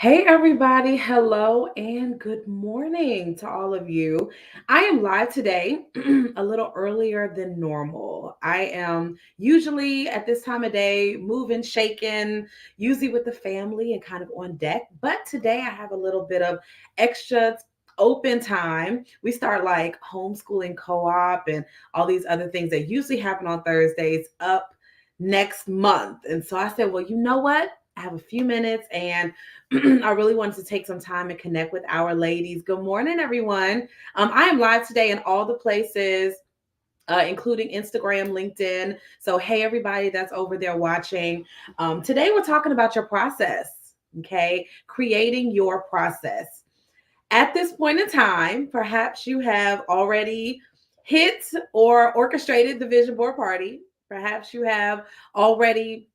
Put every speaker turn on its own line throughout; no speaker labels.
Hey, everybody. Hello and good morning to all of you. I am live today a little earlier than normal. I am usually at this time of day moving, shaking, usually with the family and kind of on deck. But today I have a little bit of extra open time. We start like homeschooling co op and all these other things that usually happen on Thursdays up next month. And so I said, well, you know what? I have a few minutes and I really wanted to take some time and connect with our ladies. Good morning, everyone. I am live today in all the places, including Instagram, LinkedIn. So, hey, everybody that's over there watching. Today, we're talking about your process, okay? Creating your process. At this point in time, perhaps you have already hit or orchestrated the vision board party. Perhaps you have already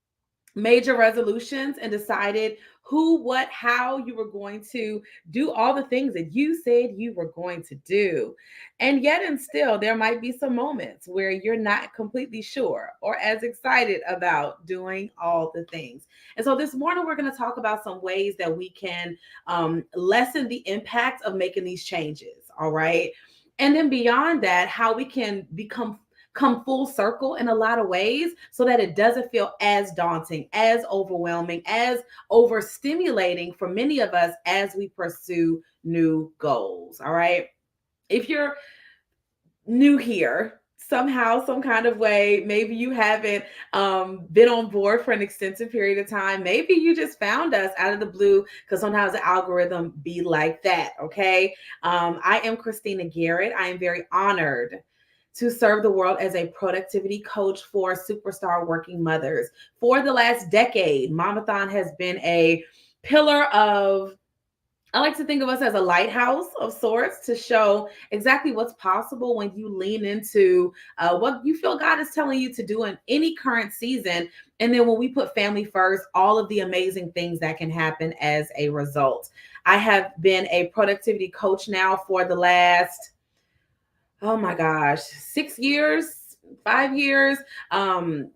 major resolutions and decided who, what, how you were going to do all the things that you said you were going to do. And yet, and still, there might be some moments where you're not completely sure or as excited about doing all the things. And so, this morning, we're going to talk about some ways that we can lessen the impact of making these changes. All right. And then beyond that, how we can come full circle in a lot of ways so that it doesn't feel as daunting, as overwhelming, as overstimulating for many of us as we pursue new goals. All right. If you're new here, somehow, some kind of way, maybe you haven't been on board for an extensive period of time. Maybe you just found us out of the blue because sometimes the algorithm be like that. Okay. I am Christina Garrett. I am very honored to serve the world as a productivity coach for superstar working mothers. For the last decade, Mamathon has been a pillar of, I like to think of us as a lighthouse of sorts to show exactly what's possible when you lean into what you feel God is telling you to do in any current season. And then when we put family first, all of the amazing things that can happen as a result. I have been a productivity coach now for the last, oh my gosh, 6 years, 5 years.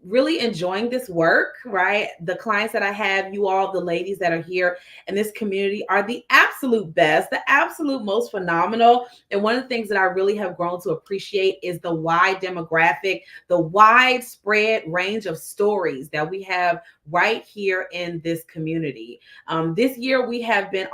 Really enjoying this work, right? The clients that I have, you all, the ladies that are here in this community are the absolute best, the absolute most phenomenal. And one of the things that I really have grown to appreciate is the wide demographic, the widespread range of stories that we have right here in this community. This year, we have been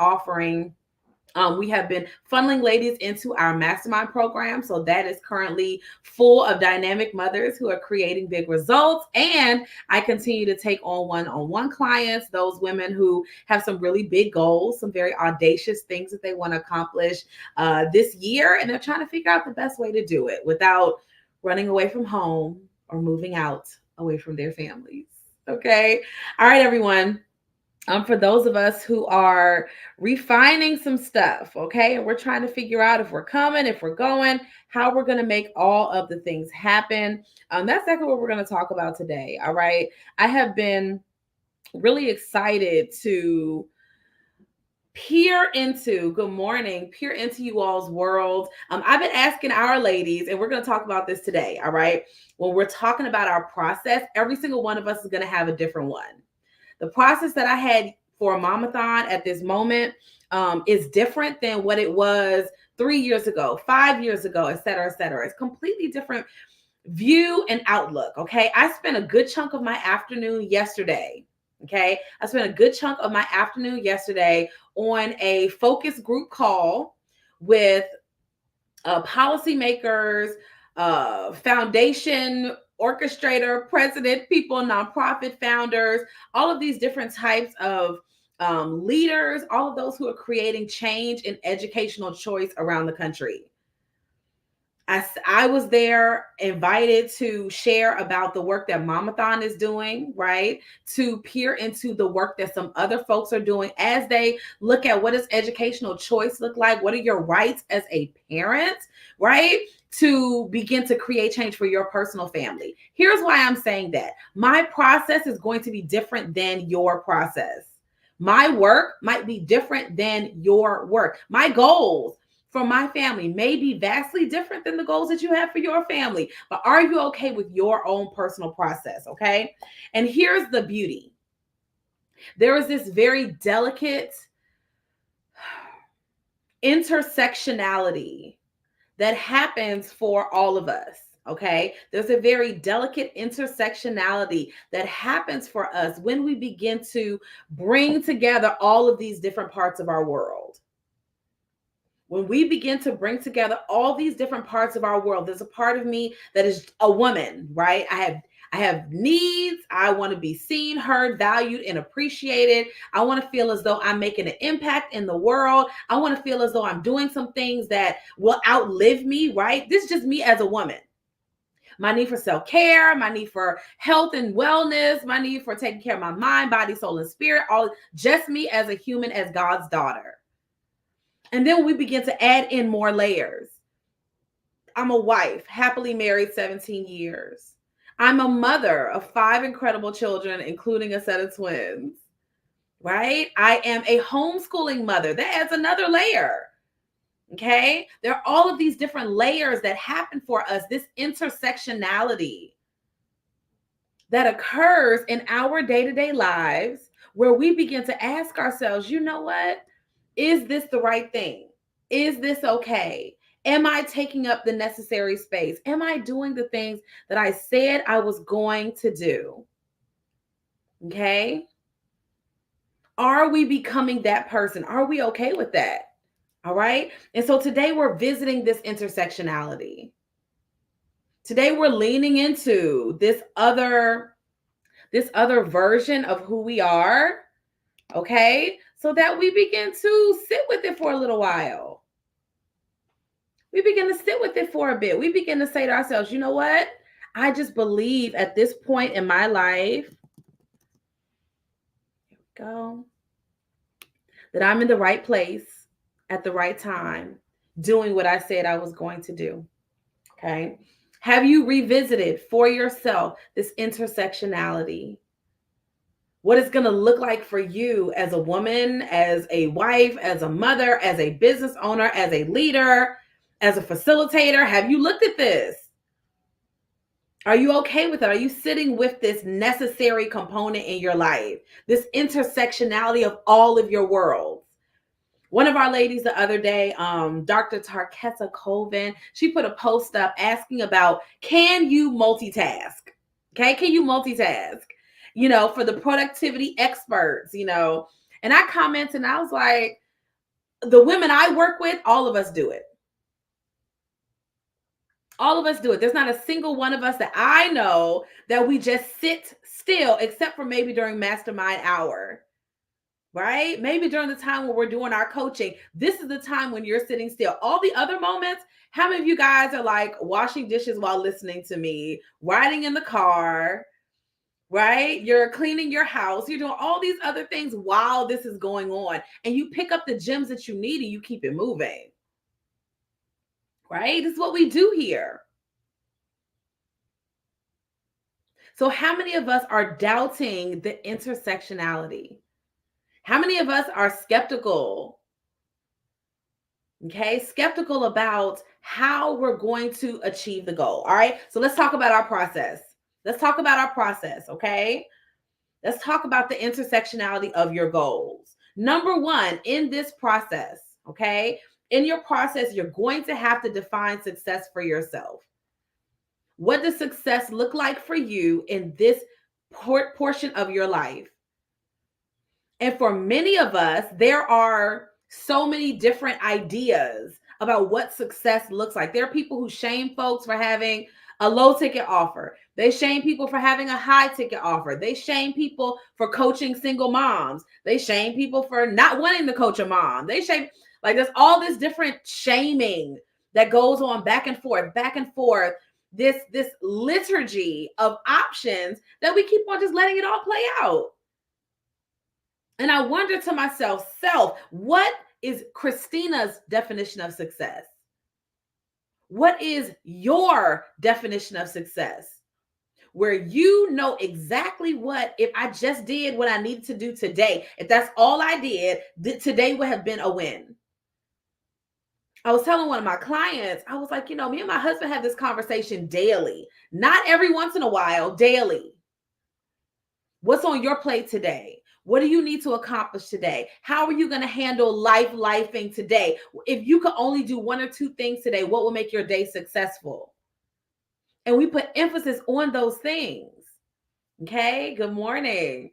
funneling ladies into our mastermind program. So that is currently full of dynamic mothers who are creating big results. And I continue to take on one clients, those women who have some really big goals, some very audacious things that they want to accomplish this year. And they're trying to figure out the best way to do it without running away from home or moving out away from their families. Okay. All right, everyone. For those of us who are refining some stuff, okay, and we're trying to figure out if we're coming, if we're going, how we're going to make all of the things happen. That's exactly what we're going to talk about today. All right. I have been really excited to peer into you all's world. I've been asking our ladies, and we're going to talk about this today. All right. When we're talking about our process, every single one of us is going to have a different one. The process that I had for Mamathon at this moment is different than what it was 3 years ago, 5 years ago, et cetera, et cetera. It's completely different view and outlook. Okay. I spent a good chunk of my afternoon yesterday. Okay. I spent a good chunk of my afternoon yesterday on a focus group call with policymakers, foundation orchestrator, president, people, nonprofit founders, all of these different types of leaders, all of those who are creating change in educational choice around the country. I was there invited to share about the work that Mamathon is doing, right? To peer into the work that some other folks are doing as they look at what does educational choice look like? What are your rights as a parent, right? To begin to create change for your personal family. Here's why I'm saying that. My process is going to be different than your process. My work might be different than your work. My goals for my family may be vastly different than the goals that you have for your family. But are you okay with your own personal process? Okay. And here's the beauty, there is this very delicate intersectionality that happens for all of us. Okay. There's a very delicate intersectionality that happens for us when we begin to bring together all of these different parts of our world. When we begin to bring together all these different parts of our world, there's a part of me that is a woman, right? I have needs. I want to be seen, heard, valued, and appreciated. I want to feel as though I'm making an impact in the world. I want to feel as though I'm doing some things that will outlive me, right? This is just me as a woman. My need for self-care, my need for health and wellness, my need for taking care of my mind, body, soul, and spirit, all just me as a human, as God's daughter. And then we begin to add in more layers. I'm a wife, happily married 17 years. I'm a mother of 5 incredible children, including a set of twins, right? I am a homeschooling mother. That adds another layer. Okay. There are all of these different layers that happen for us, this intersectionality that occurs in our day-to-day lives, where we begin to ask ourselves, you know what? Is this the right thing? Is this okay? Am I taking up the necessary space? Am I doing the things that I said I was going to do? Okay. Are we becoming that person? Are we okay with that? All right. And so today we're visiting this intersectionality. Today we're leaning into this other version of who we are, okay? So that we begin to sit with it for a little while. We begin to sit with it for a bit. We begin to say to ourselves, you know what? I just believe at this point in my life, here we go, that I'm in the right place at the right time, doing what I said I was going to do. Okay. Have you revisited for yourself this intersectionality? What it's going to look like for you as a woman, as a wife, as a mother, as a business owner, as a leader, as a facilitator? Have you looked at this? Are you okay with it? Are you sitting with this necessary component in your life? This intersectionality of all of your worlds. One of our ladies the other day, Dr. Tarkessa Colvin, she put a post up asking about, can you multitask? Okay, can you multitask? You know, for the productivity experts, you know. And I commented and I was like, the women I work with, all of us do it. All of us do it. There's not a single one of us that I know that we just sit still, except for maybe during mastermind hour, right? Maybe during the time when we're doing our coaching. This is the time when you're sitting still. All the other moments, how many of you guys are like washing dishes while listening to me, riding in the car, right? You're cleaning your house. You're doing all these other things while this is going on. And you pick up the gems that you need and you keep it moving. Right? This is what we do here. So how many of us are doubting the intersectionality? How many of us are skeptical? Okay, skeptical about how we're going to achieve the goal. All right, so let's talk about our process. Let's talk about our process, okay? Let's talk about the intersectionality of your goals. Number one, in this process, okay? In your process, you're going to have to define success for yourself. What does success look like for you in this portion of your life? And for many of us, there are so many different ideas about what success looks like. There are people who shame folks for having a low ticket offer. They shame people for having a high ticket offer. They shame people for coaching single moms. They shame people for not wanting to coach a mom. They shame, like, there's all this different shaming that goes on back and forth, back and forth. This liturgy of options that we keep on just letting it all play out. And I wonder to myself, what is Christina's definition of success? What is your definition of success? Where you know exactly what, if I just did what I needed to do today, if that's all I did, today would have been a win. I was telling one of my clients, I was like, you know, me and my husband have this conversation daily, not every once in a while, daily. What's on your plate today? What do you need to accomplish today? How are you going to handle lifing today? If you could only do one or two things today, what will make your day successful? And we put emphasis on those things. Okay, good morning.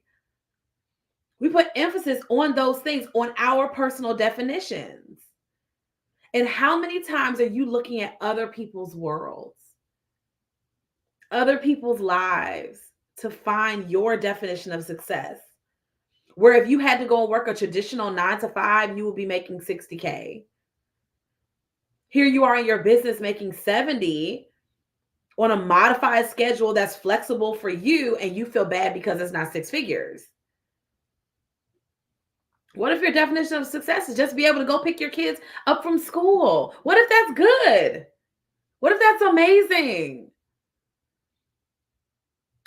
We put emphasis on those things, on our personal definitions. And how many times are you looking at other people's worlds, other people's lives to find your definition of success? Where if you had to go and work a traditional 9 to 5, you would be making 60K. Here you are in your business making 70 on a modified schedule that's flexible for you, and you feel bad because it's not 6 figures. What if your definition of success is just be able to go pick your kids up from school? What if that's good? What if that's amazing?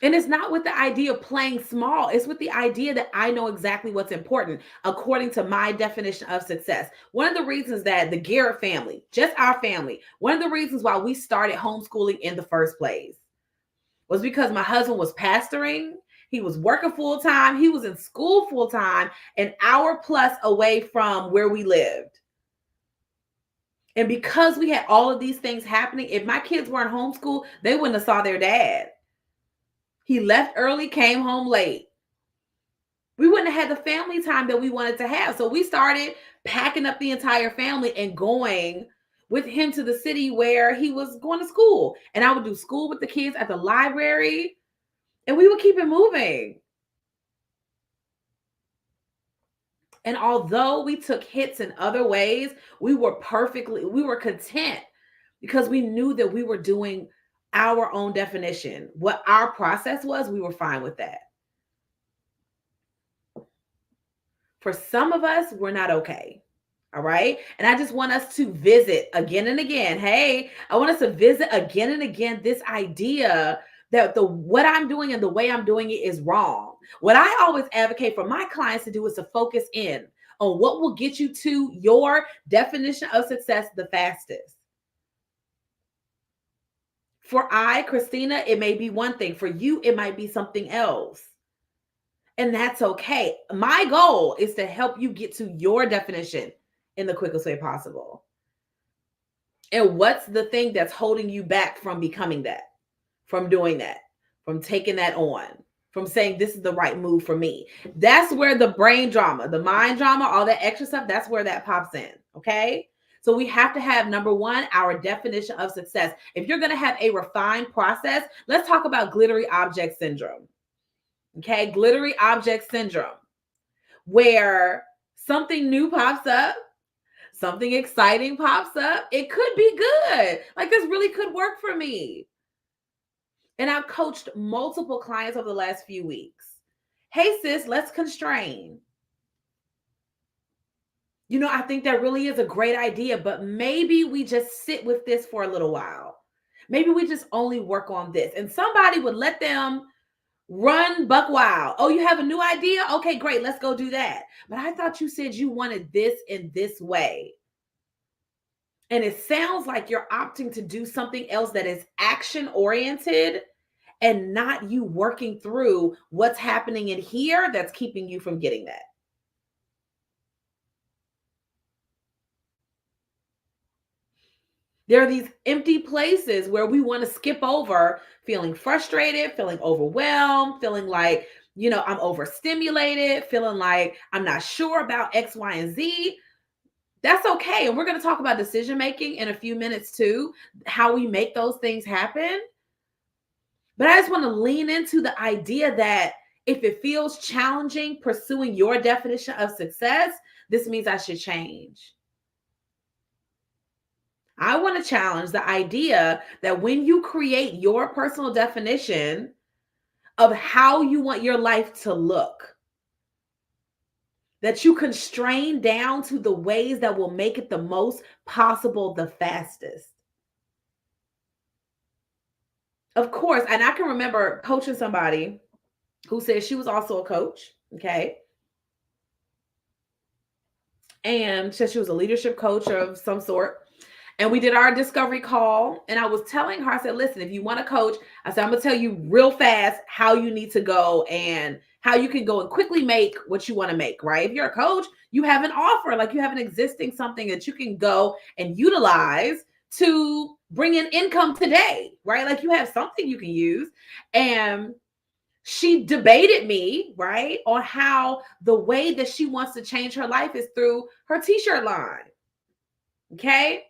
And it's not with the idea of playing small. It's with the idea that I know exactly what's important according to my definition of success. One of the reasons that the Garrett family, just our family, one of the reasons why we started homeschooling in the first place was because my husband was pastoring. He was working full time. He was in school full time, an hour plus away from where we lived. And because we had all of these things happening, if my kids weren't homeschooled, they wouldn't have saw their dad. He left early, came home late. We wouldn't have had the family time that we wanted to have. So we started packing up the entire family and going with him to the city where he was going to school. And I would do school with the kids at the library, and we would keep it moving. And although we took hits in other ways, we were content because we knew that we were doing our own definition. What our process was, we were fine with that. For some of us, we're not okay. All right. And I just want us to visit again and again. Hey, I want us to visit again and again this idea that what I'm doing and the way I'm doing it is wrong. What I always advocate for my clients to do is to focus in on what will get you to your definition of success the fastest. For Christina, it may be one thing. For you, it might be something else. And that's okay. My goal is to help you get to your definition in the quickest way possible. And what's the thing that's holding you back from becoming that, from doing that, from taking that on, from saying this is the right move for me? That's where the brain drama, the mind drama, all that extra stuff, that's where that pops in. Okay. So we have to have, number one, our definition of success. If you're going to have a refined process, let's talk about glittery object syndrome. Okay. Glittery object syndrome, where something new pops up, something exciting pops up. It could be good. Like, this really could work for me. And I've coached multiple clients over the last few weeks. Hey, sis, let's constrain. I think that really is a great idea, but maybe we just sit with this for a little while. Maybe we just only work on this. And somebody would let them run buck wild. Oh, you have a new idea? Okay, great. Let's go do that. But I thought you said you wanted this in this way. And it sounds like you're opting to do something else that is action oriented and not you working through what's happening in here that's keeping you from getting that. There are these empty places where we want to skip over, feeling frustrated, feeling overwhelmed, feeling like, I'm overstimulated, feeling like I'm not sure about X, Y, and Z. That's okay. And we're going to talk about decision making in a few minutes too, how we make those things happen. But I just want to lean into the idea that if it feels challenging pursuing your definition of success, this means I should change. I want to challenge the idea that when you create your personal definition of how you want your life to look, that you constrain down to the ways that will make it the most possible, the fastest. Of course, and I can remember coaching somebody who said she was also a coach, okay? And said she was a leadership coach of some sort. And we did our discovery call. And I was telling her, I said, listen, if you want to coach, I said, I'm going to tell you real fast how you need to go and how you can go and quickly make what you want to make, right? If you're a coach, you have an offer, like you have an existing something that you can go and utilize to bring in income today, right? Like you have something you can use. And she debated me, right, on how the way that she wants to change her life is through her t-shirt line. Okay.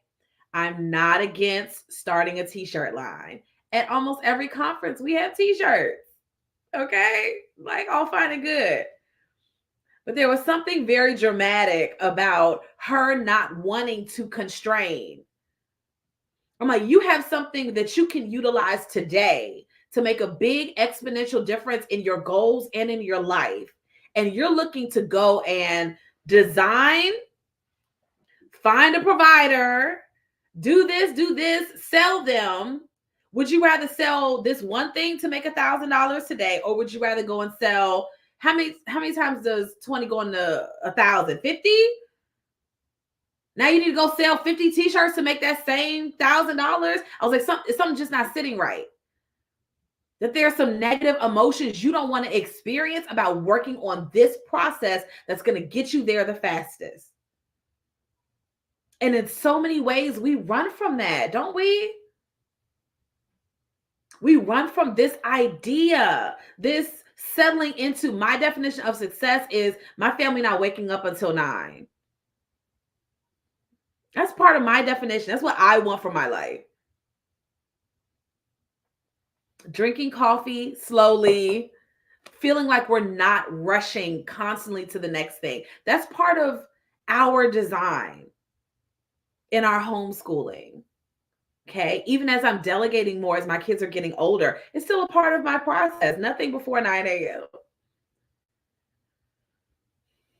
I'm not against starting a t-shirt line. At almost every conference, we have t-shirts. Okay. Like all fine and good. But there was something very dramatic about her not wanting to constrain. I'm like, you have something that you can utilize today to make a big exponential difference in your goals and in your life. And you're looking to go and design, find a provider, do this, sell them. Would you rather sell this one thing to make $1,000 today, or would you rather go and sell how many times does 20 go into 1,000? 50? Now you need to go sell 50 t-shirts to make that same $1,000. I was like, something's just not sitting right. That there are some negative emotions you don't want to experience about working on this process that's going to get you there the fastest. And in so many ways, we run from that, don't we? We run from this idea, this settling into my definition of success is my family not waking up until 9. That's part of my definition. That's what I want for my life. Drinking coffee slowly, feeling like we're not rushing constantly to the next thing. That's part of our design in our homeschooling. Okay. Even as I'm delegating more as my kids are getting older, it's still a part of my process. Nothing before 9 a.m.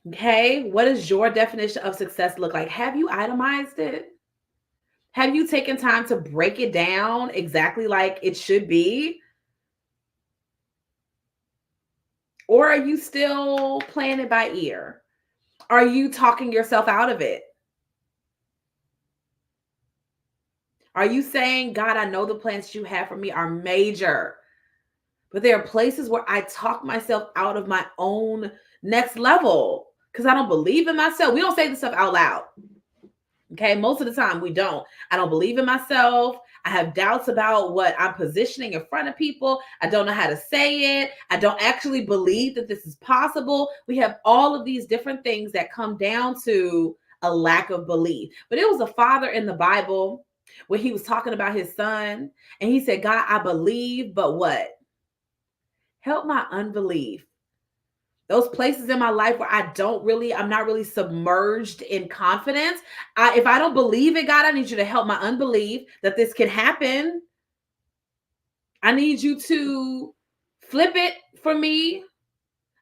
Okay. What does your definition of success look like? Have you itemized it? Have you taken time to break it down exactly like it should be? Or are you still playing it by ear? Are you talking yourself out of it? Are you saying, God, I know the plans you have for me are major, but there are places where I talk myself out of my own next level because I don't believe in myself. We don't say this stuff out loud. Okay. Most of the time we don't. I don't believe in myself. I have doubts about what I'm positioning in front of people. I don't know how to say it. I don't actually believe that this is possible. We have all of these different things that come down to a lack of belief. But it was a father in the Bible where he was talking about his son and he said, God, I believe, but what? Help my unbelief. Those places in my life where I'm not really submerged in confidence. If I don't believe it, God, I need you to help my unbelief that this can happen. I need you to flip it for me.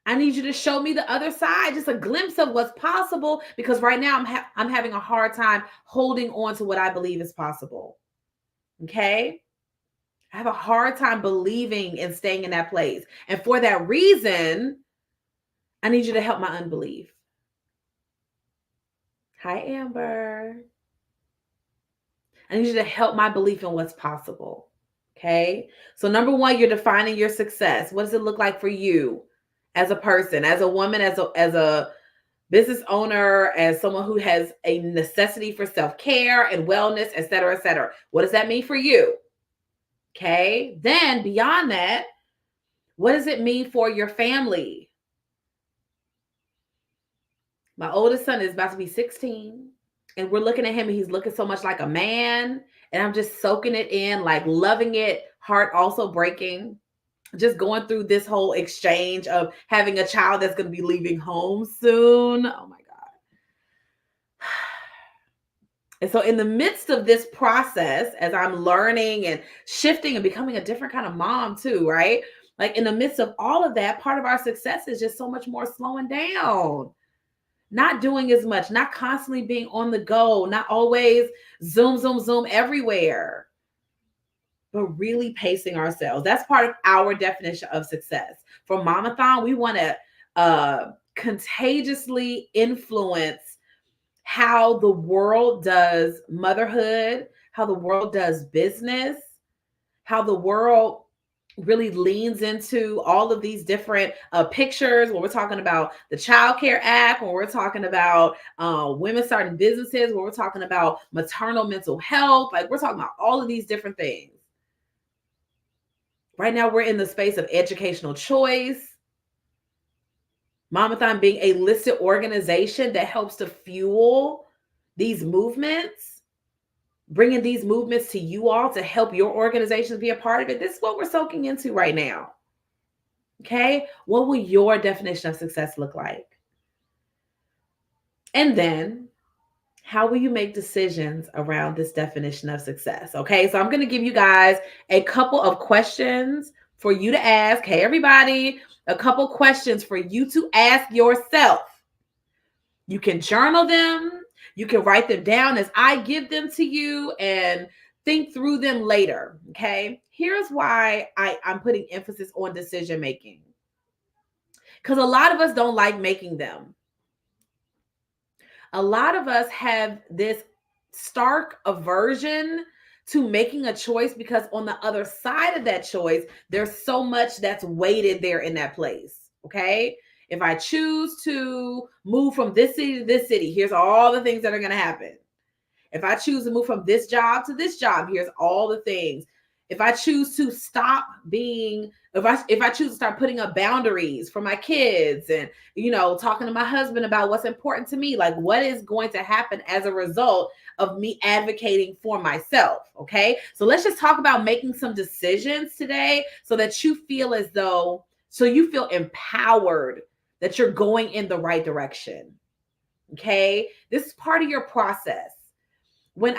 I need you to show me the other side, just a glimpse of what's possible, because right now I'm having a hard time holding on to what I believe is possible. Okay? I have a hard time believing and staying in that place. And for that reason, I need you to help my unbelief. Hi, Amber. I need you to help my belief in what's possible. Okay. So, number one, you're defining your success. What does it look like for you as a person, as a woman, as a business owner, as someone who has a necessity for self-care and wellness, et cetera, et cetera? What does that mean for you? Okay. Then beyond that, what does it mean for your family? My oldest son is about to be 16, and we're looking at him, and he's looking so much like a man. And I'm just soaking it in, like loving it, heart also breaking. Just going through this whole exchange of having a child that's going to be leaving home soon. Oh my God. And so, in the midst of this process, as I'm learning and shifting and becoming a different kind of mom, too, right? Like, in the midst of all of that, part of our success is just so much more slowing down, not doing as much, not constantly being on the go, not always zoom, zoom, zoom everywhere, but really pacing ourselves. That's part of our definition of success. For Mamathon, we want to contagiously influence how the world does motherhood, how the world does business, how the world really leans into all of these different pictures when we're talking about the Child Care Act, when we're talking about women starting businesses, when we're talking about maternal mental health, like we're talking about all of these different things. Right now, we're in the space of educational choice. Mamathon being a listed organization that helps to fuel these movements, bringing these movements to you all to help your organizations be a part of it. This is what we're soaking into right now. Okay. What will your definition of success look like? And then how will you make decisions around this definition of success? Okay. So I'm going to give you guys a couple of questions for you to ask. Hey, everybody, a couple questions for you to ask yourself. You can journal them. You can write them down as I give them to you and think through them later. Okay. Here's why I'm putting emphasis on decision making. Because a lot of us don't like making them. A lot of us have this stark aversion to making a choice because on the other side of that choice, there's so much that's weighted there in that place. Okay. If I choose to move from this city to this city, here's all the things that are going to happen. If I choose to move from this job to this job, here's all the things. If I choose to stop being, if I choose to start putting up boundaries for my kids and, talking to my husband about what's important to me, like what is going to happen as a result of me advocating for myself. Okay. So let's just talk about making some decisions today so that you feel as though, so you feel empowered that you're going in the right direction. Okay. This is part of your process. When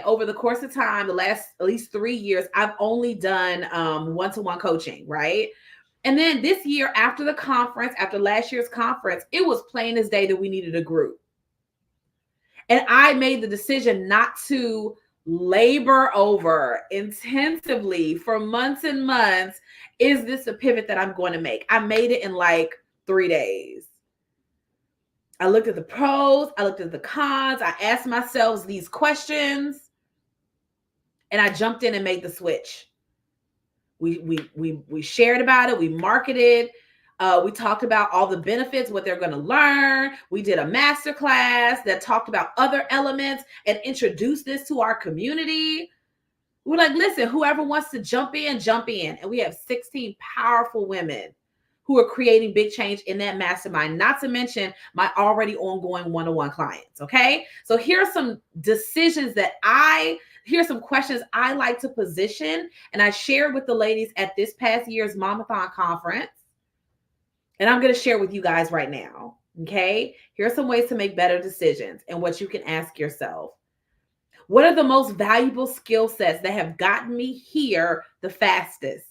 over the course of time, the last at least 3 years, I've only done one-to-one coaching, right? And then this year, after the conference, after last year's conference, it was plain as day that we needed a group. And I made the decision not to labor over intensively for months and months. Is this a pivot that I'm going to make? I made it in like 3 days. I looked at the pros, I looked at the cons, I asked myself these questions, and I jumped in and made the switch. We shared about it, we marketed, we talked about all the benefits, what they're going to learn. We did a masterclass that talked about other elements and introduced this to our community. We're like, listen, whoever wants to jump in, jump in. And we have 16 powerful women who are creating big change in that mastermind, not to mention my already ongoing one-on-one clients. Okay. So here's some decisions here's some questions I like to position. And I shared with the ladies at this past year's Mamathon conference. And I'm going to share with you guys right now. Okay. Here are some ways to make better decisions and what you can ask yourself. What are the most valuable skill sets that have gotten me here the fastest?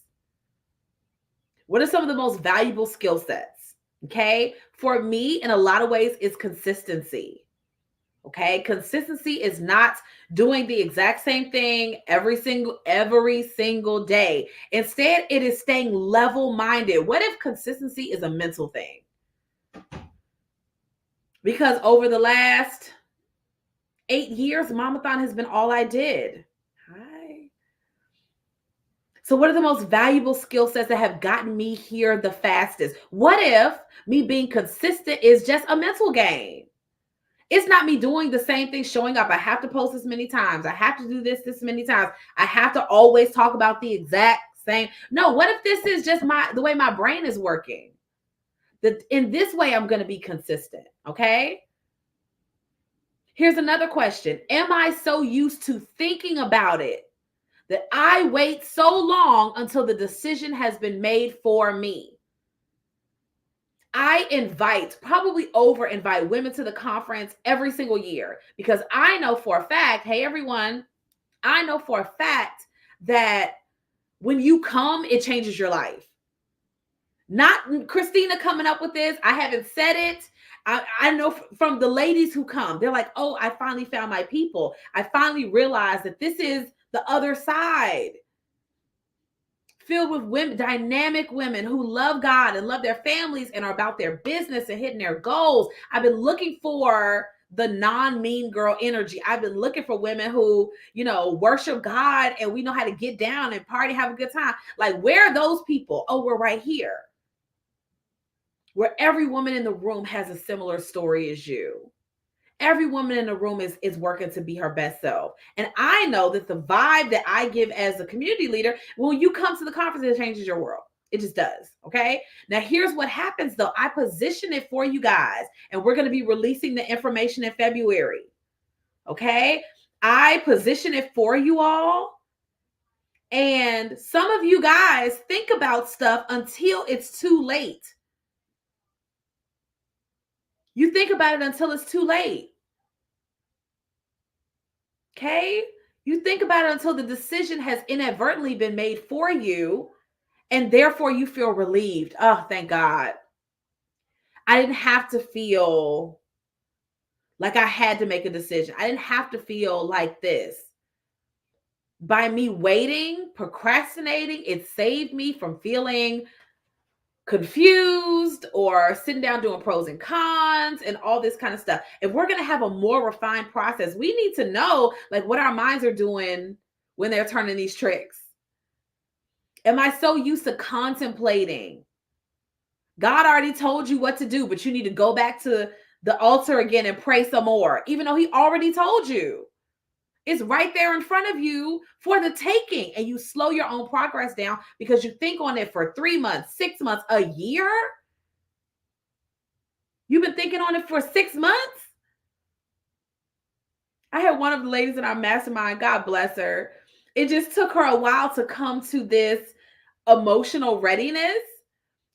What are some of the most valuable skill sets? Okay. For me, in a lot of ways, it's consistency. Okay. Consistency is not doing the exact same thing every single day. Instead, it is staying level-minded. What if consistency is a mental thing? Because over the last 8 years, Mamathon has been all I did. Hi. So what are the most valuable skill sets that have gotten me here the fastest? What if me being consistent is just a mental game? It's not me doing the same thing, showing up. I have to post this many times. I have to do this many times. I have to always talk about the exact same. No, what if this is just the way my brain is working? In this way, I'm going to be consistent. Okay. Here's another question. Am I so used to thinking about it that I wait so long until the decision has been made for me? I probably over invite women to the conference every single year because I know for a fact, hey, everyone, I know for a fact that when you come, it changes your life. Not Christina coming up with this. I haven't said it. I know from the ladies who come, they're like, oh, I finally found my people. I finally realized that this is the other side. Filled with women, dynamic women who love God and love their families and are about their business and hitting their goals. I've been looking for the non-mean girl energy. I've been looking for women who, worship God and we know how to get down and party, have a good time. Like, where are those people? Oh, we're right here. Where every woman in the room has a similar story as you. Every woman in the room is working to be her best self. And I know that the vibe that I give as a community leader, when you come to the conference, it changes your world. It just does. Okay. Now, here's what happens though. I position it for you guys, and we're going to be releasing the information in February. Okay. I position it for you all. And some of you guys think about stuff until it's too late. You think about it until it's too late. Okay? You think about it until the decision has inadvertently been made for you, and therefore you feel relieved. Oh, thank God. I didn't have to feel like I had to make a decision. I didn't have to feel like this. By me waiting, procrastinating, it saved me from feeling confused or sitting down doing pros and cons and all this kind of stuff. If we're going to have a more refined process, we need to know like what our minds are doing when they're turning these tricks. Am I so used to contemplating? God already told you what to do, but you need to go back to the altar again and pray some more, even though he already told you. It's right there in front of you for the taking. And you slow your own progress down because you think on it for 3 months, 6 months, a year. You've been thinking on it for 6 months. I had one of the ladies in our mastermind, God bless her. It just took her a while to come to this emotional readiness.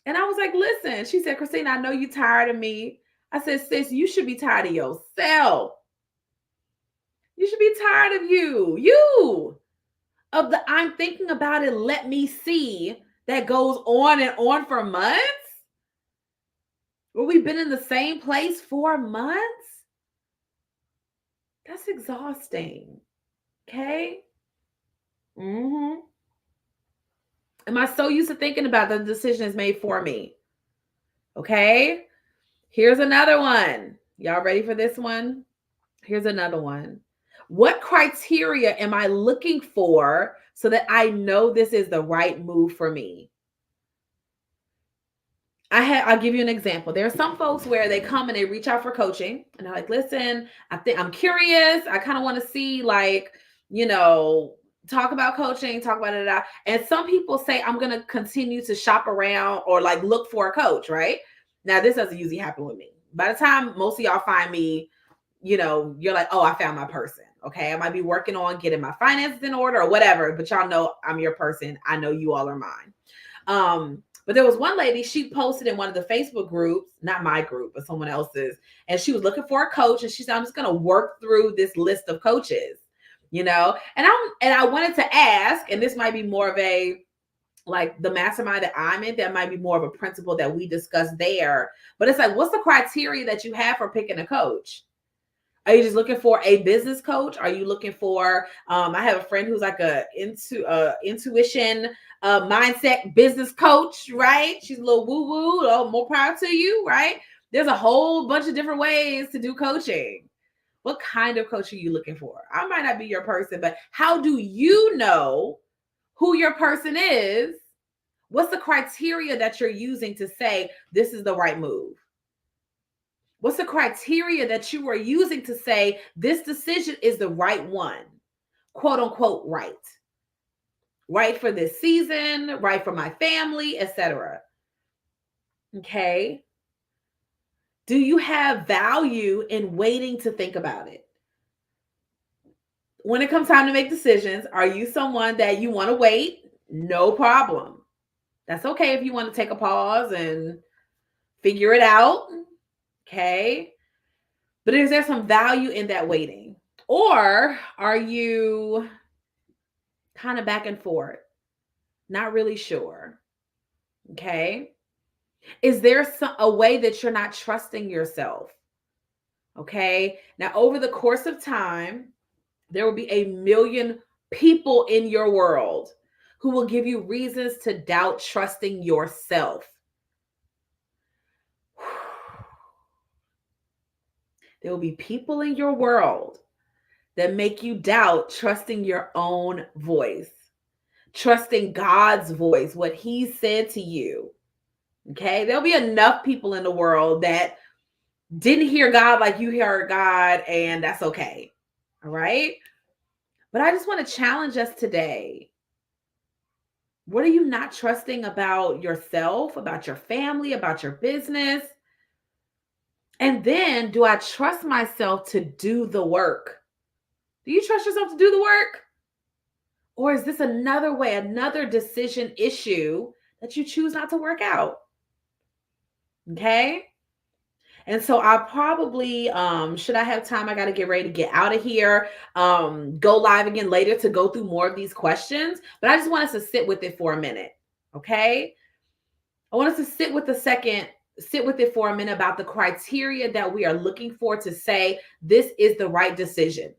And I was like, listen, she said, Christina, I know you're tired of me. I said, sis, you should be tired of yourself. You should be tired of you. Of the I'm thinking about it, let me see that goes on and on for months. Where we've been in the same place for months. That's exhausting. Okay. Am I so used to thinking about the decision is made for me? Okay. Here's another one. Y'all ready for this one? Here's another one. What criteria am I looking for so that I know this is the right move for me? I'll give you an example. There are some folks where they come and they reach out for coaching and they're like, listen, I think I'm curious. I kind of want to see talk about coaching, talk about it. And some people say, I'm going to continue to shop around or like look for a coach, right? Now, this doesn't usually happen with me. By the time most of y'all find me, you're like, oh, I found my person. Okay. I might be working on getting my finances in order or whatever, but y'all know I'm your person. I know you all are mine. But there was one lady, she posted in one of the Facebook groups, not my group, but someone else's, and she was looking for a coach. And she said, I'm just going to work through this list of coaches, and I wanted to ask, and this might be more of a, like the mastermind that I'm in, that might be more of a principle that we discussed there. But it's like, what's the criteria that you have for picking a coach? Are you just looking for a business coach? Are you looking for, I have a friend who's like intuition, mindset business coach, right? She's a little woo-woo, more power to you, right? There's a whole bunch of different ways to do coaching. What kind of coach are you looking for? I might not be your person, but how do you know who your person is? What's the criteria that you're using to say this is the right move? What's the criteria that you are using to say this decision is the right one? Quote unquote, right. Right for this season, right for my family, etc. Okay. Do you have value in waiting to think about it? When it comes time to make decisions, are you someone that you want to wait? No problem. That's okay if you want to take a pause and figure it out. Okay. But is there some value in that waiting? Or are you kind of back and forth? Not really sure. Okay. Is there a way that you're not trusting yourself? Okay. Now, over the course of time, there will be a million people in your world who will give you reasons to doubt trusting yourself. There will be people in your world that make you doubt trusting your own voice, trusting God's voice, what He said to you. Okay. There'll be enough people in the world that didn't hear God like you heard God, and that's okay. All right. But I just want to challenge us today. What are you not trusting about yourself, about your family, about your business? And then, do I trust myself to do the work? Do you trust yourself to do the work? Or is this another way, another decision issue that you choose not to work out? Okay. And so I probably should I have time, I got to get ready to get out of here. Go live again later to go through more of these questions, but I just want us to sit with it for a minute. Okay? I want us to sit with it for a minute about the criteria that we are looking for to say this is the right decision.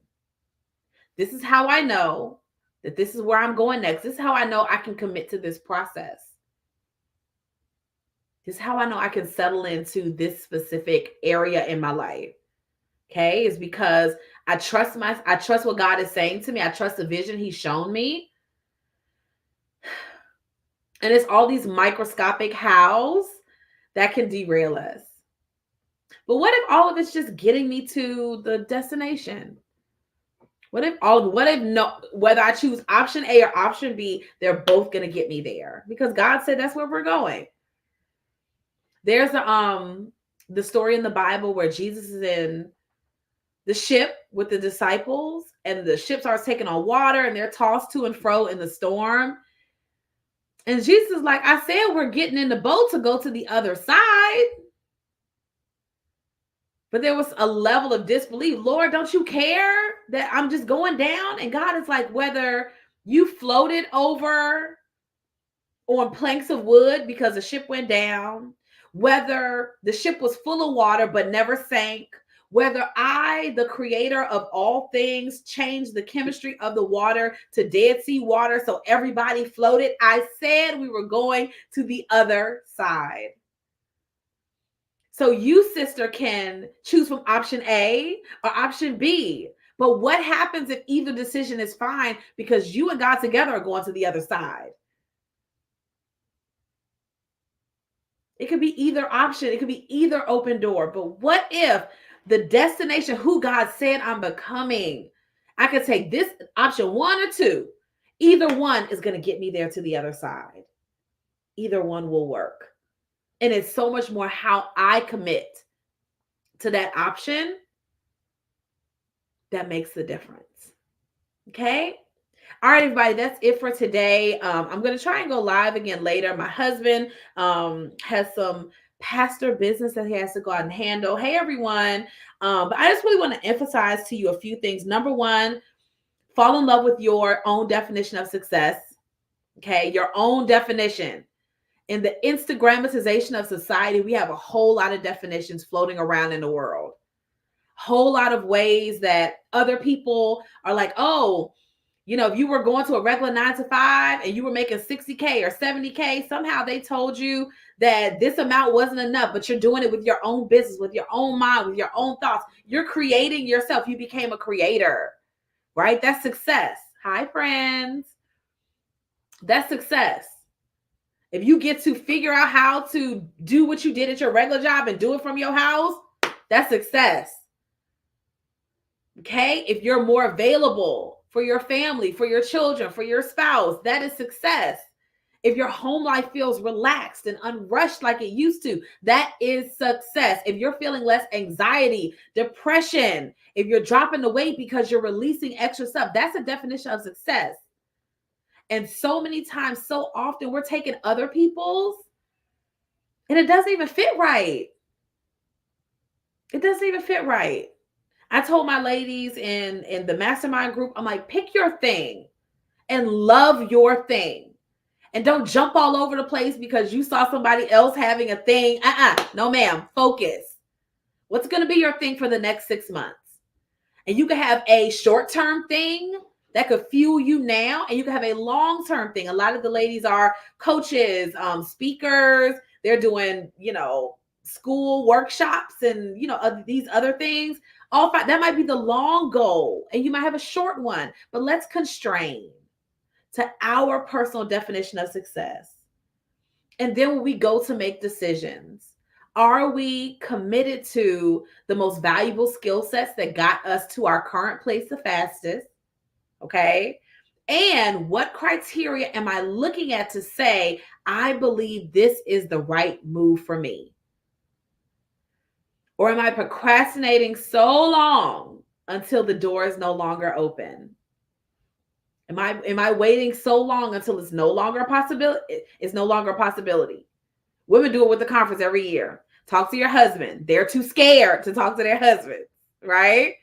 This is how I know that this is where I'm going next. This is how I know I can commit to this process. This is how I know I can settle into this specific area in my life. Okay, is because I trust what God is saying to me. I trust the vision He's shown me. And it's all these microscopic hows that can derail us. But what if all of it's just getting me to the destination? What if whether I choose option A or option B, they're both gonna get me there because God said that's where we're going. There's the story in the Bible where Jesus is in the ship with the disciples, and the ship starts taking on water, and they're tossed to and fro in the storm. And Jesus is like, I said, we're getting in the boat to go to the other side. But there was a level of disbelief. Lord, don't you care that I'm just going down? And God is like, whether you floated over on planks of wood because the ship went down, whether the ship was full of water but never sank, whether I, the creator of all things, changed the chemistry of the water to Dead Sea water so everybody floated, I said we were going to the other side. So you, sister, can choose from option A or option B. But what happens if either decision is fine because you and God together are going to the other side? It could be either option. It could be either open door. But what if the destination, who God said I'm becoming, I could take this option 1 or 2. Either one is going to get me there to the other side. Either one will work. And it's so much more how I commit to that option that makes the difference. Okay. All right, everybody, that's it for today. I'm going to try and go live again later. My husband has some pastor business that he has to go out and handle. Hey, everyone. But I just really want to emphasize to you a few things. Number one, fall in love with your own definition of success. Okay. Your own definition. In the Instagrammatization of society, we have a whole lot of definitions floating around in the world. Whole lot of ways that other people are like, oh, you know, if you were going to a regular 9 to 5 and you were making 60K or 70K, somehow they told you that this amount wasn't enough, but you're doing it with your own business, with your own mind, with your own thoughts. You're creating yourself. You became a creator, right? That's success. Hi, friends. That's success. If you get to figure out how to do what you did at your regular job and do it from your house, that's success. Okay? If you're more available for your family, for your children, for your spouse, that is success. If your home life feels relaxed and unrushed like it used to, that is success. If you're feeling less anxiety, depression, if you're dropping the weight because you're releasing extra stuff, that's a definition of success. And so many times, so often, we're taking other people's and it doesn't even fit right. It doesn't even fit right. I told my ladies in the mastermind group, I'm like, pick your thing and love your thing. And don't jump all over the place because you saw somebody else having a thing. No, ma'am. Focus. What's going to be your thing for the next 6 months? And you can have a short-term thing that could fuel you now, and you can have a long-term thing. A lot of the ladies are coaches, speakers. They're doing, school workshops and these other things. All five, that might be the long goal, and you might have a short one, but let's constrain to our personal definition of success. And then when we go to make decisions, are we committed to the most valuable skill sets that got us to our current place the fastest? Okay. And what criteria am I looking at to say, I believe this is the right move for me? Or am I procrastinating so long until the door is no longer open? Am I waiting so long until it's no longer a possibility? It's no longer a possibility. Women do it with the conference every year. Talk to your husband. They're too scared to talk to their husband, right?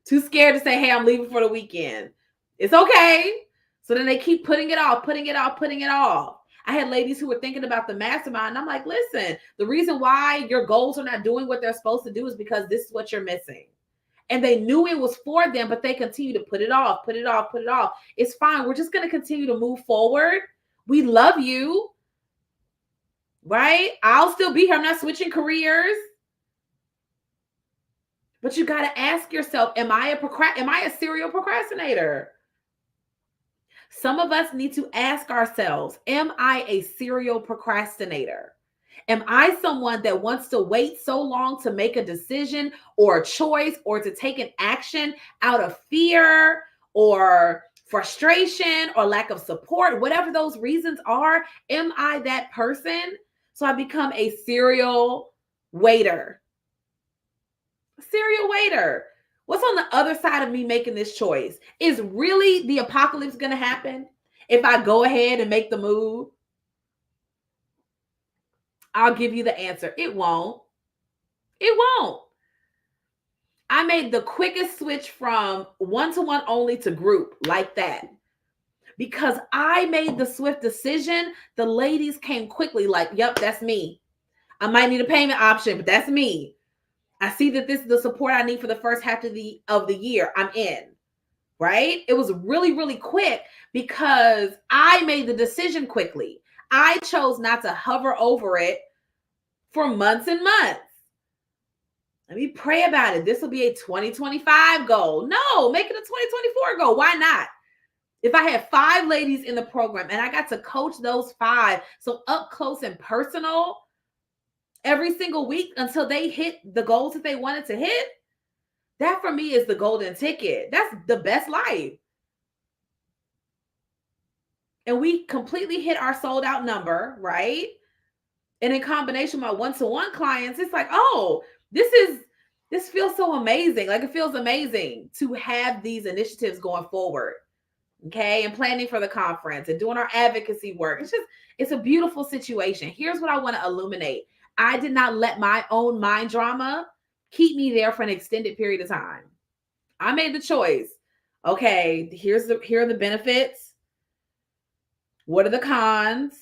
Too scared to say, hey, I'm leaving for the weekend. It's okay. So then they keep putting it off, putting it off, putting it off. I had ladies who were thinking about the mastermind. And I'm like, listen, the reason why your goals are not doing what they're supposed to do is because this is what you're missing. And they knew it was for them, but they continue to put it off, put it off, put it off. It's fine. We're just going to continue to move forward. We love you, right? I'll still be here. I'm not switching careers. But you got to ask yourself, am I a serial procrastinator? Some of us need to ask ourselves, am I a serial procrastinator? Am I someone that wants to wait so long to make a decision or a choice or to take an action out of fear or frustration or lack of support, whatever those reasons are? Am I that person? So I become a serial waiter. Serial waiter. What's on the other side of me making this choice? Is really the apocalypse going to happen if I go ahead and make the move? I'll give you the answer. It won't. It won't. I made the quickest switch from one-to-one only to group like that. Because I made the swift decision, the ladies came quickly like, yep, that's me. I might need a payment option, but that's me. I see that this is the support I need for the first half of the year. I'm in, right? It was really, really quick because I made the decision quickly. I chose not to hover over it for months and months. Let me pray about it. This will be a 2025 goal. No, make it a 2024 goal. Why not? If I had 5 ladies in the program and I got to coach those 5, so up close and personal every single week until they hit the goals that they wanted to hit, that for me is the golden ticket. That's the best life. And we completely hit our sold out number, right? And in combination with my one-to-one clients, it's like, oh, this feels so amazing. Like, it feels amazing to have these initiatives going forward. Okay. And planning for the conference and doing our advocacy work. It's a beautiful situation. Here's what I want to illuminate. I did not let my own mind drama keep me there for an extended period of time. I made the choice. Okay, here are the benefits. What are the cons?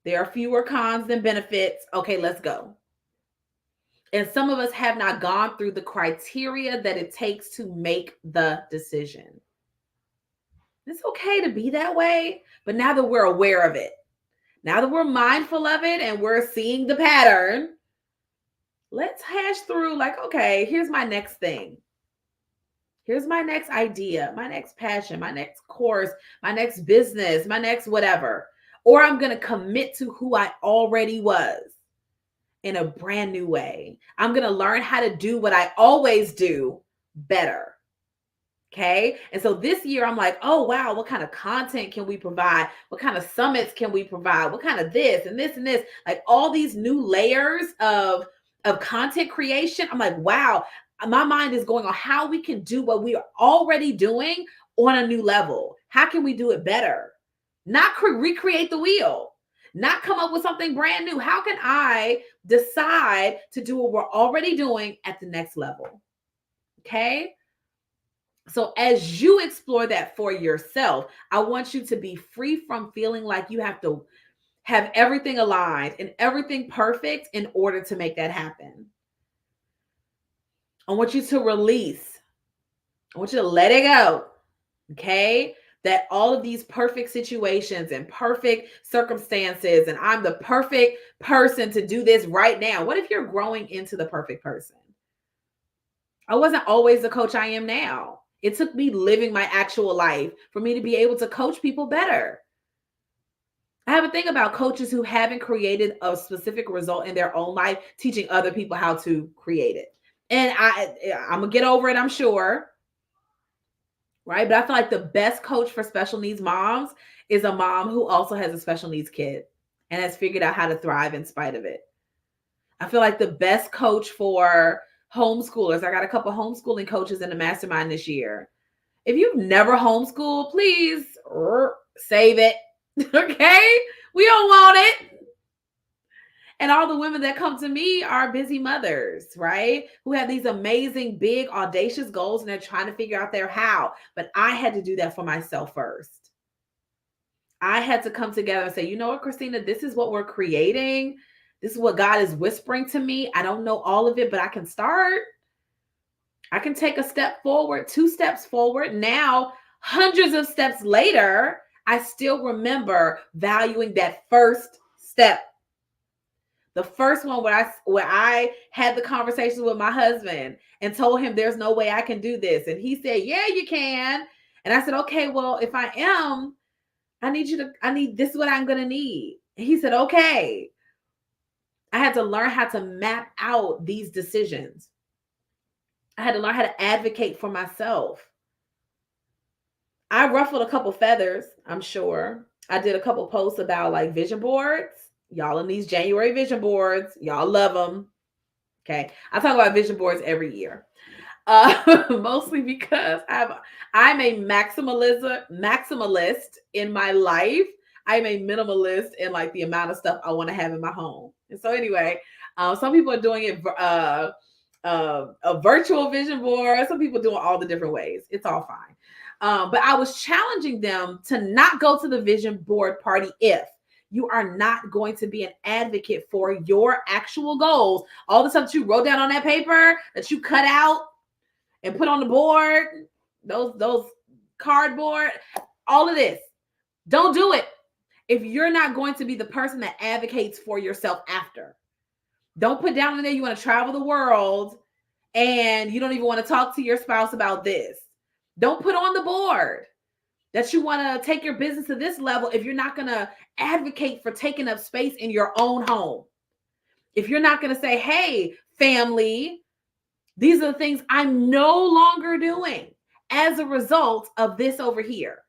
There are fewer cons than benefits. Okay, let's go. And some of us have not gone through the criteria that it takes to make the decision. It's okay to be that way, but now that we're aware of it, now that we're mindful of it and we're seeing the pattern, let's hash through like, okay, here's my next thing. Here's my next idea, my next passion, my next course, my next business, my next whatever. Or I'm going to commit to who I already was in a brand new way. I'm going to learn how to do what I always do better. Okay. And so this year I'm like, oh, wow, what kind of content can we provide? What kind of summits can we provide? What kind of this and this and this? Like all these new layers of content creation. I'm like, wow, my mind is going on how we can do what we are already doing on a new level. How can we do it better? Not recreate the wheel, not come up with something brand new. How can I decide to do what we're already doing at the next level? Okay. So as you explore that for yourself, I want you to be free from feeling like you have to have everything aligned and everything perfect in order to make that happen. I want you to release. I want you to let it go. Okay? that all of these perfect situations and perfect circumstances, and I'm the perfect person to do this right now. What if you're growing into the perfect person? I wasn't always the coach I am now. It took me living my actual life for me to be able to coach people better. I have a thing about coaches who haven't created a specific result in their own life, teaching other people how to create it. And I'm gonna get over it, I'm sure, right? But I feel like the best coach for special needs moms is a mom who also has a special needs kid and has figured out how to thrive in spite of it. I feel like the best coach for homeschoolers, I got a couple homeschooling coaches in the mastermind this year. If you've never homeschooled, please save it. Okay? We don't want it. And all the women that come to me are busy mothers, right? Who have these amazing, big, audacious goals and they're trying to figure out their how. But I had to do that for myself first. I had to come together and say, you know what, Christina, this is what we're creating. This is what God is whispering to me. I don't know all of it, but I can start. I can take a step forward, 2 steps forward. Now, hundreds of steps later, I still remember valuing that first step. The first one where I had the conversation with my husband and told him there's no way I can do this. And he said, yeah, you can. And I said, okay, well, if I am, this is what I'm going to need. And he said, okay. I had to learn how to map out these decisions. I had to learn how to advocate for myself. I ruffled a couple feathers, I'm sure. I did a couple posts about like vision boards. Y'all in these January vision boards, y'all love them. Okay. I talk about vision boards every year. Mostly because I'm a maximalist in my life. I'm a minimalist in like the amount of stuff I want to have in my home. And so anyway, some people are doing it a virtual vision board. Some people doing all the different ways. It's all fine. But I was challenging them to not go to the vision board party if you are not going to be an advocate for your actual goals. All the stuff that you wrote down on that paper that you cut out and put on the board, those cardboard, all of this. Don't do it if you're not going to be the person that advocates for yourself after. Don't put down in there you want to travel the world and you don't even want to talk to your spouse about this. Don't put on the board that you want to take your business to this level if you're not going to advocate for taking up space in your own home. If you're not going to say, hey, family, these are the things I'm no longer doing as a result of this over here.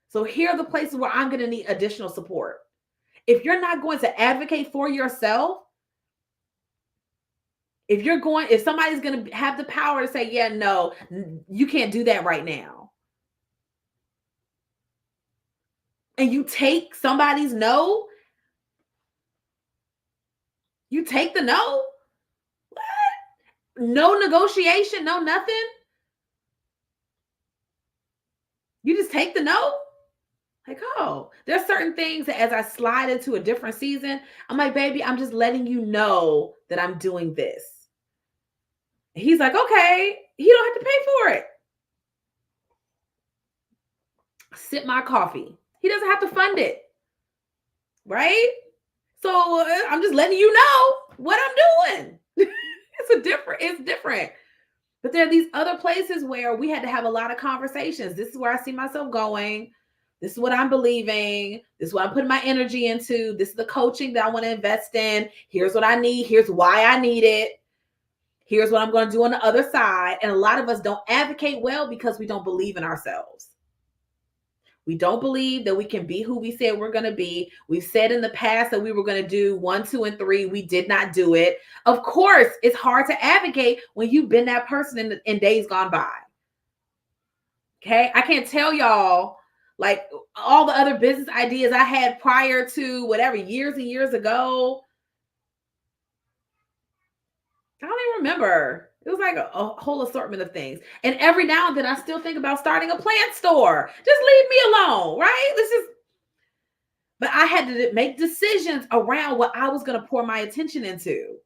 So here are the places where I'm going to need additional support. If you're not going to advocate for yourself, if somebody's going to have the power to say, yeah, no, you can't do that right now. And you take somebody's no, you take the no. What? No negotiation, no nothing. You just take the no. Like, oh, there's certain things that as I slide into a different season, I'm like, baby, I'm just letting you know that I'm doing this. He's like, okay, he don't have to pay for it. Sip my coffee. He doesn't have to fund it. Right? So I'm just letting you know what I'm doing. It's different. But there are these other places where we had to have a lot of conversations. This is where I see myself going. This is what I'm believing. This is what I'm putting my energy into. This is the coaching that I want to invest in. Here's what I need. Here's why I need it. Here's what I'm going to do on the other side. And a lot of us don't advocate well because we don't believe in ourselves. We don't believe that we can be who we said we're going to be. We've said in the past that we were going to do 1, 2, and 3. We did not do it. Of course, it's hard to advocate when you've been that person in days gone by. Okay? I can't tell y'all like all the other business ideas I had prior to whatever, years and years ago. I don't even remember. It was like a whole assortment of things. And every now and then I still think about starting a plant store. Just leave me alone, right? But I had to make decisions around what I was going to pour my attention into.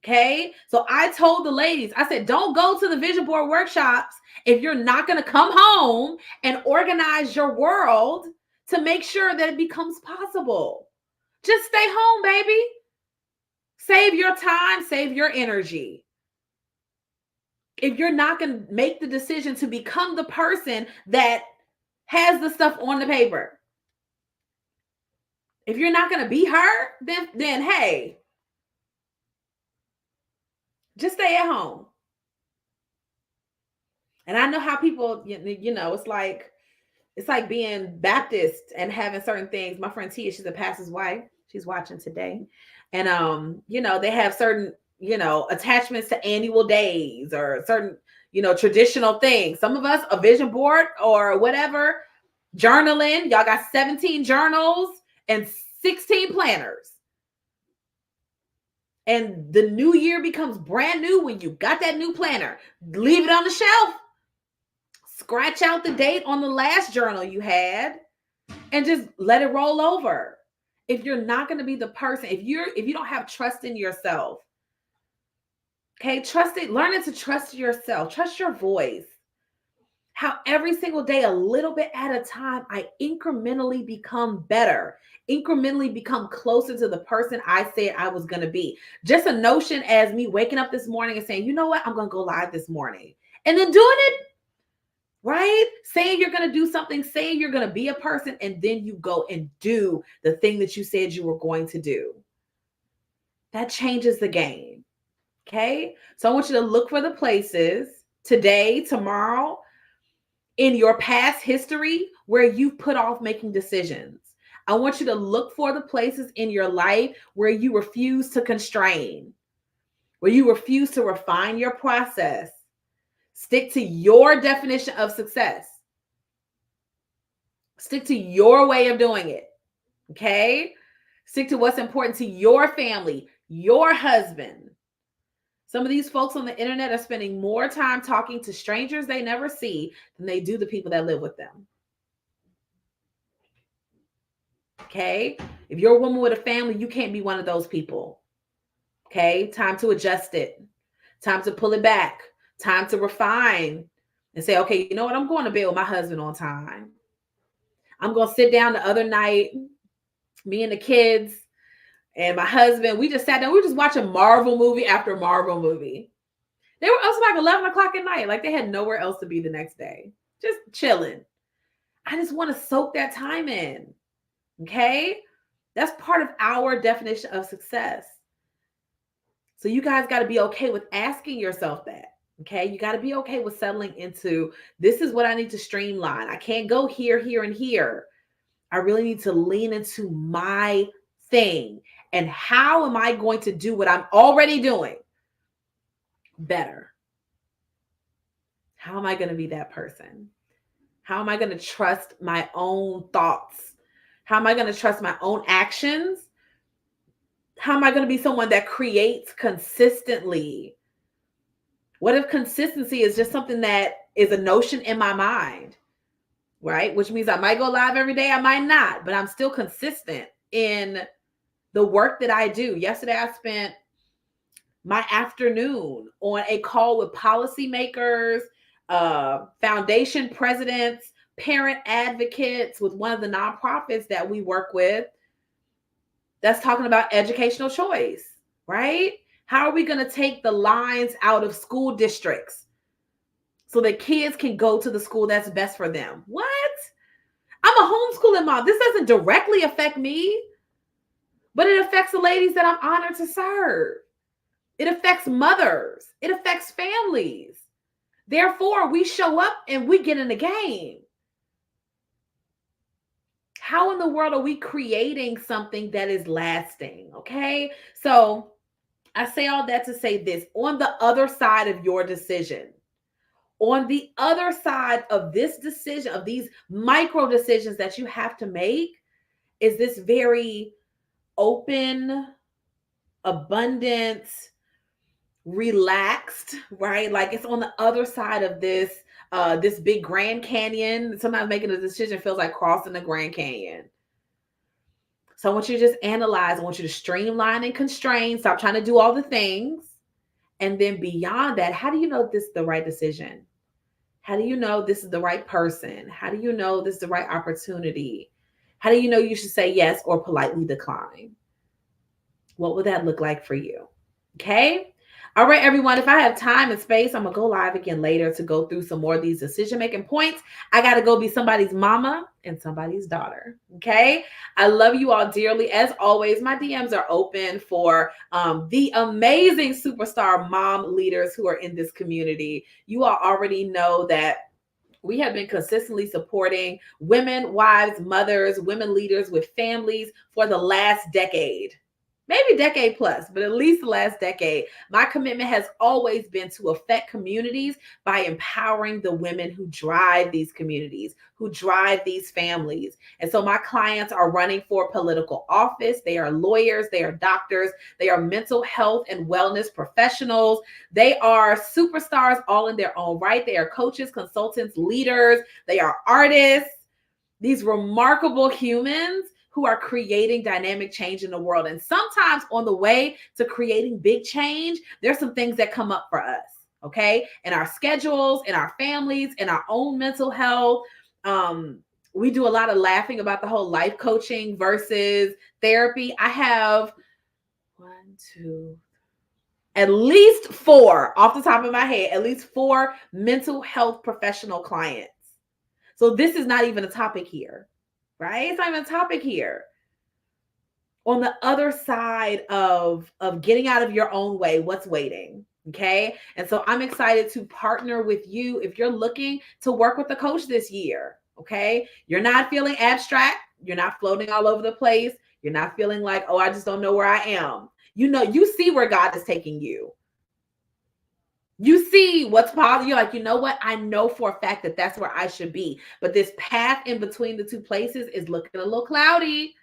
Okay. So I told the ladies, I said, don't go to the vision board workshops if you're not going to come home and organize your world to make sure that it becomes possible. Just stay home, baby. Save your time, save your energy. If you're not going to make the decision to become the person that has the stuff on the paper, if you're not going to be her, then hey, just stay at home. And I know how people, it's like being Baptist and having certain things. My friend Tia, she's a pastor's wife. She's watching today. And they have certain, attachments to annual days or certain, traditional things. Some of us, a vision board or whatever, journaling. Y'all got 17 journals and 16 planners. And the new year becomes brand new when you got that new planner. Leave it on the shelf. Scratch out the date on the last journal you had and just let it roll over. If you're not going to be the person, if you don't have trust in yourself, okay, learning to trust yourself, trust your voice. How every single day, a little bit at a time, I incrementally become better, incrementally become closer to the person I said I was going to be. Just a notion as me waking up this morning and saying, you know what, I'm going to go live this morning and then doing it. Right? Saying you're going to do something, saying you're going to be a person, and then you go and do the thing that you said you were going to do. That changes the game. Okay? So I want you to look for the places today, tomorrow, in your past history where you've put off making decisions. I want you to look for the places in your life where you refuse to constrain, where you refuse to refine your process. Stick to your definition of success. Stick to your way of doing it. Okay? Stick to what's important to your family, your husband. Some of these folks on the internet are spending more time talking to strangers they never see than they do the people that live with them. Okay? If you're a woman with a family, you can't be one of those people. Okay? Time to adjust it. Time to pull it back. Time to refine and say, okay, you know what? I'm going to bed with my husband on time. I'm going to sit down the other night, me and the kids and my husband, we just sat down. We were just watching Marvel movie after Marvel movie. They were also like 11 o'clock at night. Like they had nowhere else to be the next day. Just chilling. I just want to soak that time in. Okay? That's part of our definition of success. So you guys got to be okay with asking yourself that. Okay? You got to be okay with settling into, this is what I need to streamline. I can't go here, here, and here. I really need to lean into my thing. And how am I going to do what I'm already doing better? How am I going to be that person? How am I going to trust my own thoughts? How am I going to trust my own actions? How am I going to be someone that creates consistently? What if consistency is just something that is a notion in my mind, right? Which means I might go live every day, I might not, but I'm still consistent in the work that I do. Yesterday, I spent my afternoon on a call with policymakers, foundation presidents, parent advocates with one of the nonprofits that we work with that's talking about educational choice, right? How are we going to take the lines out of school districts so that kids can go to the school that's best for them? What? I'm a homeschooling mom. This doesn't directly affect me, but it affects the ladies that I'm honored to serve. It affects mothers. It affects families. Therefore, we show up and we get in the game. How in the world are we creating something that is lasting? Okay. So I say all that to say this: on the other side of your decision, on the other side of this decision, of these micro decisions that you have to make, is this very open, abundant, relaxed, right? Like it's on the other side of this big Grand Canyon. Sometimes making a decision feels like crossing the Grand Canyon. So I want you to just analyze. I want you to streamline and constrain. Stop trying to do all the things. And then beyond that, how do you know this is the right decision? How do you know this is the right person? How do you know this is the right opportunity? How do you know you should say yes or politely decline? What would that look like for you? Okay. All right, everyone. If I have time and space, I'm going to go live again later to go through some more of these decision making points. I got to go be somebody's mama and somebody's daughter. Okay. I love you all dearly. As always, my DMs are open for the amazing superstar mom leaders who are in this community. You all already know that we have been consistently supporting women, wives, mothers, women leaders with families for the last decade. Maybe decade plus, but at least the last decade. My commitment has always been to affect communities by empowering the women who drive these communities, who drive these families. And so my clients are running for political office. They are lawyers, they are doctors, they are mental health and wellness professionals. They are superstars all in their own right. They are coaches, consultants, leaders, they are artists, these remarkable humans who are creating dynamic change in the world. And sometimes on the way to creating big change, there's some things that come up for us, okay? In our schedules, in our families, in our own mental health. We do a lot of laughing about the whole life coaching versus therapy. I have at least 4 off the top of my head, at least 4 mental health professional clients. So this is not even a topic here, right? It's not even a topic here. On the other side of getting out of your own way, what's waiting? Okay. And so I'm excited to partner with you if you're looking to work with a coach this year. Okay. You're not feeling abstract. You're not floating all over the place. You're not feeling like, oh, I just don't know where I am. You know, you see where God is taking you. You see what's possible. You're like, you know what? I know for a fact that that's where I should be. But this path in between the two places is looking a little cloudy.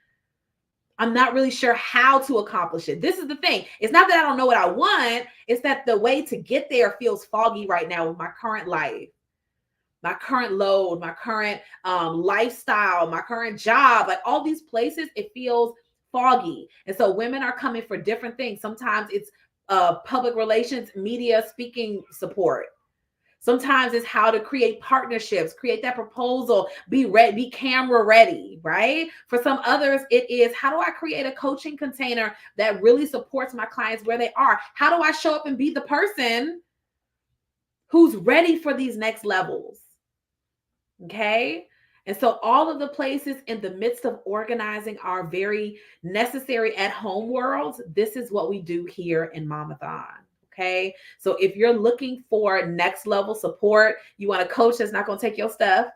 I'm not really sure how to accomplish it. This is the thing. It's not that I don't know what I want. It's that the way to get there feels foggy right now with my current life, my current load, my current lifestyle, my current job. Like all these places, it feels foggy. And so women are coming for different things. Sometimes it's public relations, media, speaking support. Sometimes it's how to create partnerships, create that proposal, be ready, be camera ready, right? For some others, it is how do I create a coaching container that really supports my clients where they are? How do I show up and be the person who's ready for these next levels? Okay. And so all of the places in the midst of organizing our very necessary at home worlds, this is what we do here in Mamathon. Okay. So if you're looking for next level support, you want a coach that's not going to take your stuff.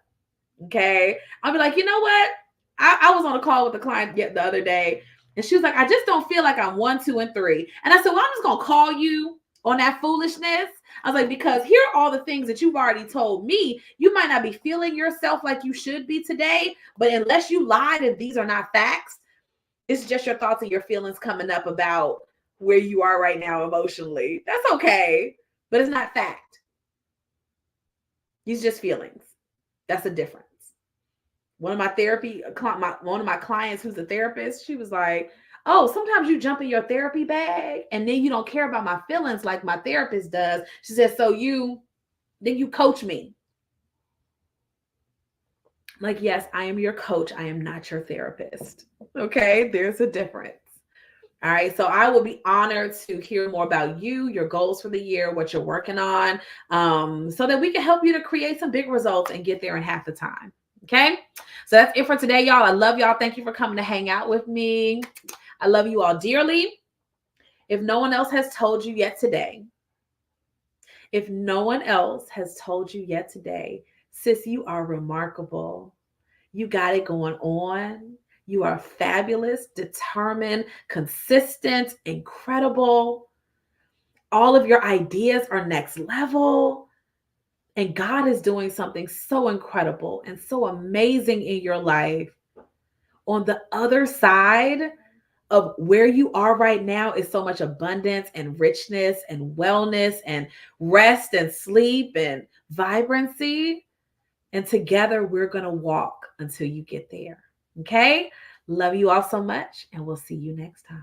Okay. I'll be like, you know what? I was on a call with a client the other day and she was like, I just don't feel like I'm 1, 2, and 3. And I said, well, I'm just going to call you on that foolishness. I was like, because here are all the things that you've already told me. You might not be feeling yourself like you should be today, but unless you lied and these are not facts, it's just your thoughts and your feelings coming up about where you are right now emotionally. That's okay, but it's not fact. It's just feelings. That's a difference. One of my clients who's a therapist, she was like, oh, sometimes you jump in your therapy bag and then you don't care about my feelings like my therapist does. She said, so then you coach me. Like, yes, I am your coach. I am not your therapist. Okay, there's a difference. All right, so I will be honored to hear more about you, your goals for the year, what you're working on, so that we can help you to create some big results and get there in half the time. Okay, so that's it for today, y'all. I love y'all. Thank you for coming to hang out with me. I love you all dearly. If no one else has told you yet today, sis, you are remarkable. You got it going on. You are fabulous, determined, consistent, incredible. All of your ideas are next level. And God is doing something so incredible and so amazing in your life. On the other side of where you are right now is so much abundance and richness and wellness and rest and sleep and vibrancy. And together we're going to walk until you get there. Okay? Love you all so much, and we'll see you next time.